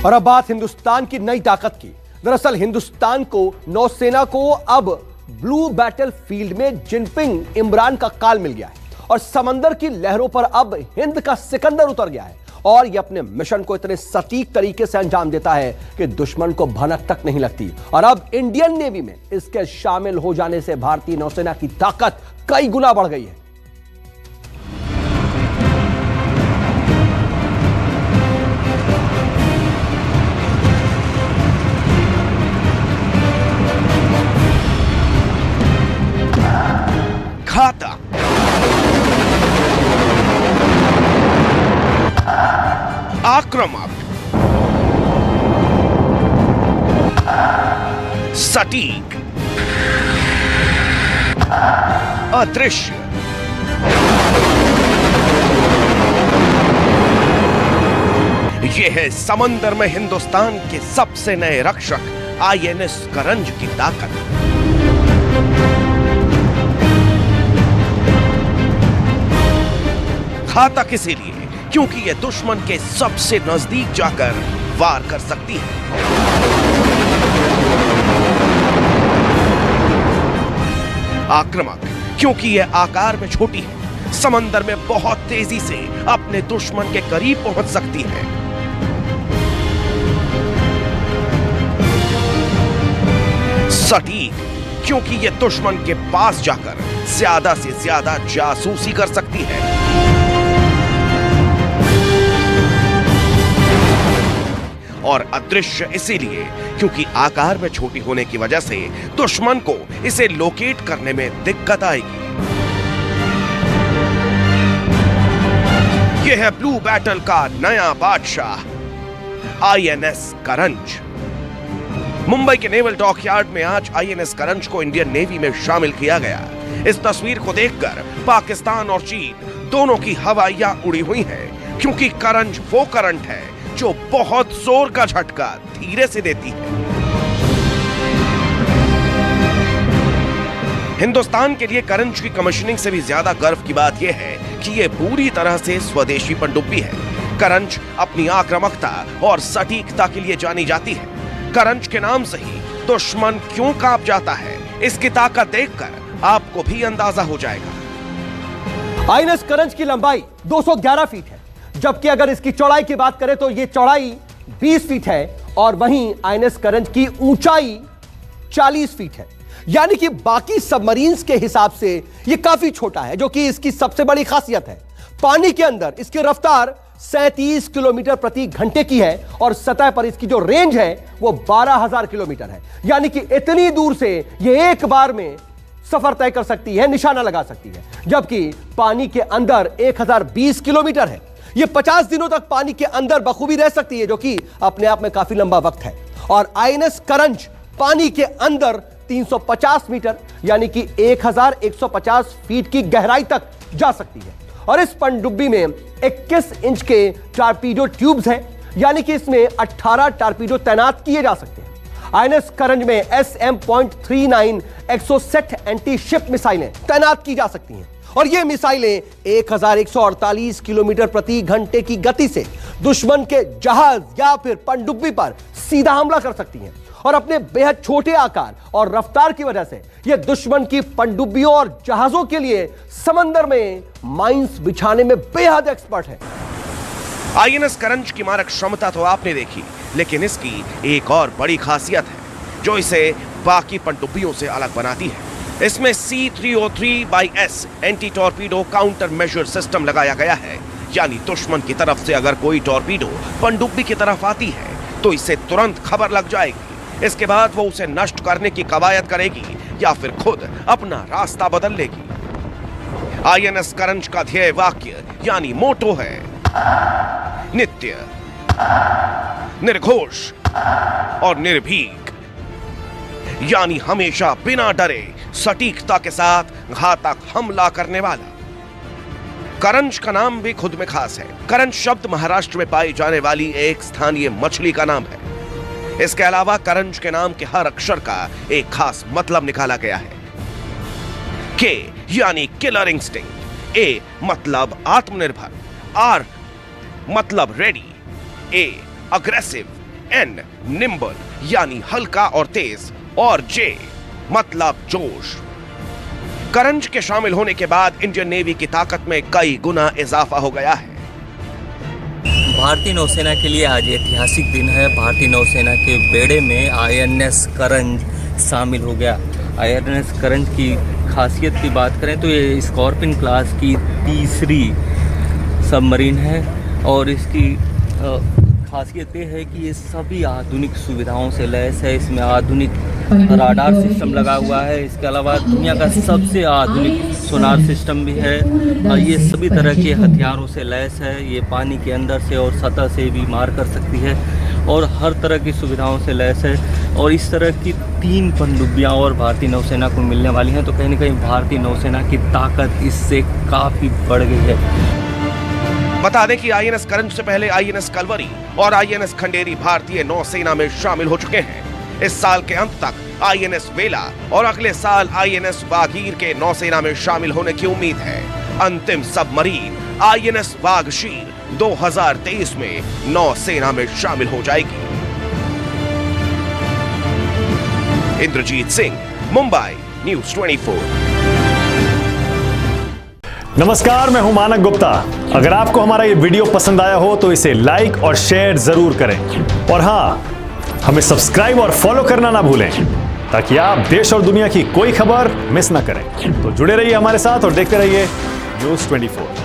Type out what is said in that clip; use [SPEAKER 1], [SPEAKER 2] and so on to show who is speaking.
[SPEAKER 1] और अब बात हिंदुस्तान की नई ताकत की। दरअसल हिंदुस्तान को, नौसेना को अब ब्लू बैटल फील्ड में जिनपिंग इमरान का काल मिल गया है और समंदर की लहरों पर अब हिंद का सिकंदर उतर गया है और यह अपने मिशन को इतने सटीक तरीके से अंजाम देता है कि दुश्मन को भनक तक नहीं लगती। और अब इंडियन नेवी में इसके शामिल हो जाने से भारतीय नौसेना की ताकत कई गुना बढ़ गई है।
[SPEAKER 2] घातक, आक्रामक, सटीक, अदृश्य, यह है समंदर में हिंदुस्तान के सबसे नए रक्षक आईएनएस करंज की ताकत। घातक इसीलिए क्योंकि यह दुश्मन के सबसे नजदीक जाकर वार कर सकती है। आक्रामक क्योंकि यह आकार में छोटी है, समंदर में बहुत तेजी से अपने दुश्मन के करीब पहुंच सकती है। सटीक क्योंकि यह दुश्मन के पास जाकर ज्यादा से ज्यादा जासूसी कर सकती है। और अदृश्य इसीलिए क्योंकि आकार में छोटी होने की वजह से दुश्मन को इसे लोकेट करने में दिक्कत आएगी। यह है ब्लू बैटल का नया बादशाह आईएनएस करंज। मुंबई के नेवल डॉकयार्ड में आज आईएनएस करंज को इंडियन नेवी में शामिल किया गया। इस तस्वीर को देखकर पाकिस्तान और चीन दोनों की हवाइयां उड़ी हुई हैं, क्योंकि करंज वो करंट है जो बहुत जोर का झटका धीरे से देती है। हिंदुस्तान के लिए करंज की कमीशनिंग से भी ज्यादा गर्व की बात यह है कि यह पूरी तरह से स्वदेशी पनडुब्बी है। करंज अपनी आक्रामकता और सटीकता के लिए जानी जाती है। करंज के नाम से ही दुश्मन क्यों कांप जाता है, इसकी ताकत देखकर आपको भी अंदाजा हो जाएगा।
[SPEAKER 1] आईएनएस करंज की लंबाई 211 फीट है, जबकि अगर इसकी चौड़ाई की बात करें तो यह चौड़ाई 20 फीट है और वहीं आईएनएस करंज की ऊंचाई 40 फीट है। यानी कि बाकी सबमरीन्स के हिसाब से यह काफी छोटा है, जो कि इसकी सबसे बड़ी खासियत है। पानी के अंदर इसकी रफ्तार 37 किलोमीटर प्रति घंटे की है और सतह पर इसकी जो रेंज है वो 12,000 किलोमीटर है। यानी कि इतनी दूर से यह एक बार में सफर तय कर सकती है, निशाना लगा सकती है, जबकि पानी के अंदर 1020 किलोमीटर है। यह 50 दिनों तक पानी के अंदर बखूबी रह सकती है, जो कि अपने आप में काफी लंबा वक्त है। और आईएनएस करंज पानी के अंदर 350 मीटर यानी कि 1150 फीट की गहराई तक जा सकती है। और इस पनडुब्बी में 21 इंच के टारपीडो ट्यूब्स हैं, यानी कि इसमें 18 टारपीडो तैनात किए जा सकते हैं। आईएनएस करंज में SM.39 एक्सोसेट एंटी शिप मिसाइलें तैनात की जा सकती हैं और ये मिसाइलें 1148 किलोमीटर प्रति घंटे की गति से दुश्मन के जहाज या फिर पनडुब्बी पर सीधा हमला कर सकती हैं। और अपने बेहद छोटे आकार और रफ्तार की वजह से यह दुश्मन की पनडुब्बियों और जहाजों के लिए समंदर में माइंस बिछाने में बेहद एक्सपर्ट है।
[SPEAKER 2] आईएनएस करंज की मारक क्षमता तो आपने देखी, लेकिन इसकी एक और बड़ी खासियत है जो इसे बाकी पनडुब्बियों से अलग बनाती है। इसमें C303/S anti torpedo counter measure system लगाया गया है। यानी दुश्मन की तरफ से अगर कोई टॉर्पीडो पनडुब्बी की तरफ आती है तो इसे तुरंत खबर लग जाएगी। इसके बाद वो उसे नष्ट करने की कवायद करेगी या फिर खुद अपना रास्ता बदल लेगी। आईएनएस करंज का ध्येय वाक्य यानी मोटो है नित्य, निर्घोष और निर्भीक, यानी हमेशा बिना डरे सटीकता के साथ घातक हमला करने वाला। करंज का नाम भी खुद में खास है। करंज शब्द महाराष्ट्र में पाई जाने वाली एक स्थानीय मछली का नाम है। इसके अलावा करंज के नाम के हर अक्षर का एक खास मतलब निकाला गया है। के यानी किलर इंस्टिंक्ट, ए मतलब आत्मनिर्भर, आर मतलब रेडी, ए अग्रेसिव, N निम्बल यानी हल्का और तेज, और J मतलब जोश। करंज के शामिल होने के बाद इंडियन नेवी की ताकत में कई गुना इजाफा हो गया है।
[SPEAKER 3] भारतीय नौसेना के लिए आज ऐतिहासिक दिन है। भारतीय नौसेना के बेड़े में INS करंज शामिल हो गया। INS करंज की खासियत की बात करें तो ये स्कॉर्पियन क्लास की तीसरी सबमरीन है और इसकी खासियत ये है कि ये सभी आधुनिक सुविधाओं से लैस है। इसमें आधुनिक राडार सिस्टम लगा हुआ है। इसके अलावा दुनिया का सबसे आधुनिक सोनार सिस्टम भी है और ये सभी तरह के हथियारों से लैस है। ये पानी के अंदर से और सतह से भी मार कर सकती है और हर तरह की सुविधाओं से लैस है। और इस तरह की 3 पनडुब्बियाँ और भारतीय नौसेना को मिलने वाली हैं, तो कहीं ना कहीं भारतीय नौसेना की ताकत इससे काफ़ी बढ़ गई है।
[SPEAKER 2] बता दें कि INS करंज से पहले INS कलवरी और INS खंडेरी भारतीय नौसेना में शामिल हो चुके हैं। इस साल के अंत तक INS वेला और अगले साल INS वागीर के नौसेना में शामिल होने की उम्मीद है। अंतिम सबमरीन INS वागशीर 2023 में नौसेना में शामिल हो जाएगी। इंद्रजीत सिंह, मुंबई, न्यूज़ 24।
[SPEAKER 4] नमस्कार, मैं हूं मानक गुप्ता। अगर आपको हमारा ये वीडियो पसंद आया हो तो इसे लाइक और शेयर जरूर करें और हां, हमें सब्सक्राइब और फॉलो करना ना भूलें ताकि आप देश और दुनिया की कोई खबर मिस ना करें। तो जुड़े रहिए हमारे साथ और देखते रहिए न्यूज़ 24।